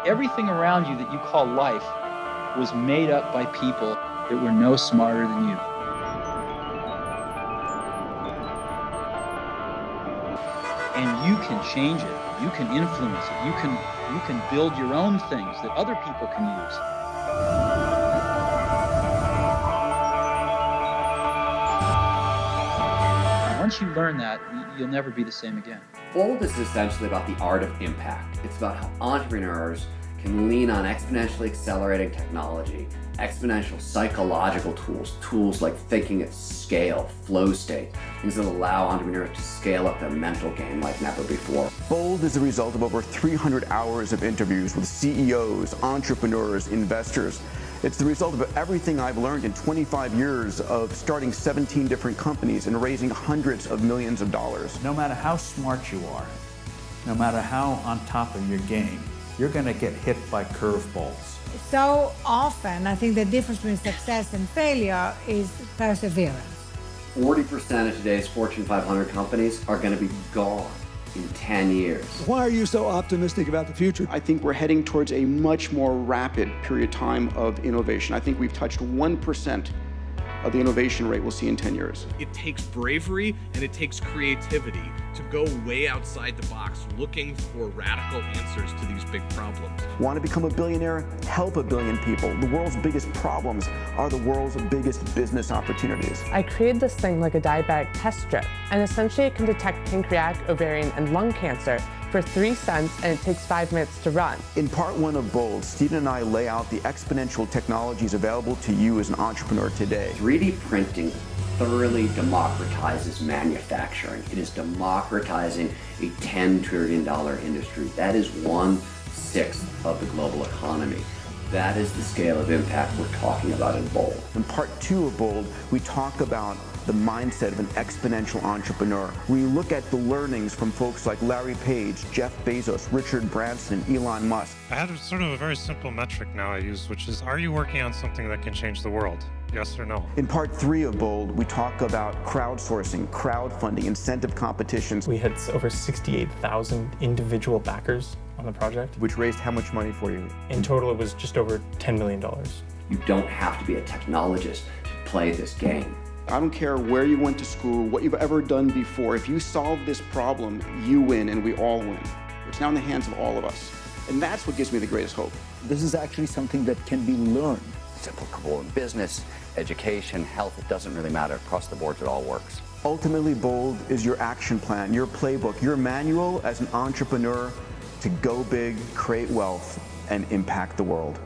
Everything around you that you call life was made up by people that were no smarter than you. And you can change it. You can influence it. You can build your own things that other people can use. And once you learn that, you'll never be the same again. Bold is essentially about the art of impact. It's about how entrepreneurs can lean on exponentially accelerating technology, exponential psychological tools like thinking at scale, flow state, things that allow entrepreneurs to scale up their mental game like never before. Bold is the result of over 300 hours of interviews with CEOs, entrepreneurs, investors. It's the result of everything I've learned in 25 years of starting 17 different companies and raising hundreds of millions of dollars. No matter how smart you are, no matter how on top of your game, you're going to get hit by curveballs. So often, I think the difference between success and failure is perseverance. 40% of today's Fortune 500 companies are going to be gone in 10 years. Why are you so optimistic about the future? I think we're heading towards a much more rapid period of time of innovation. I think we've touched 1% of the innovation rate we'll see in 10 years. It takes bravery and it takes creativity to go way outside the box, looking for radical answers to these big problems. Want to become a billionaire? Help a billion people. The world's biggest problems are the world's biggest business opportunities. I created this thing like a diabetic test strip, and essentially it can detect pancreatic, ovarian, and lung cancer for 3 cents, and it takes 5 minutes to run. In part 1 of Bold, Stephen and I lay out the exponential technologies available to you as an entrepreneur today. 3D printing thoroughly democratizes manufacturing. It is democratizing a $10 trillion industry. That is 1/6 of the global economy. That is the scale of impact we're talking about in Bold. In part 2 of Bold, we talk about the mindset of an exponential entrepreneur. We look at the learnings from folks like Larry Page, Jeff Bezos, Richard Branson, and Elon Musk. I have sort of a very simple metric now I use, which is, are you working on something that can change the world? Yes or no? In part 3 of Bold, we talk about crowdsourcing, crowdfunding, incentive competitions. We had over 68,000 individual backers on the project. Which raised how much money for you? In total, it was just over $10 million. You don't have to be a technologist to play this game. I don't care where you went to school, what you've ever done before. If you solve this problem, you win and we all win. It's now in the hands of all of us. And that's what gives me the greatest hope. This is actually something that can be learned. It's applicable in business, education, health. It doesn't really matter. Across the board, it all works. Ultimately, Bold is your action plan, your playbook, your manual as an entrepreneur to go big, create wealth, and impact the world.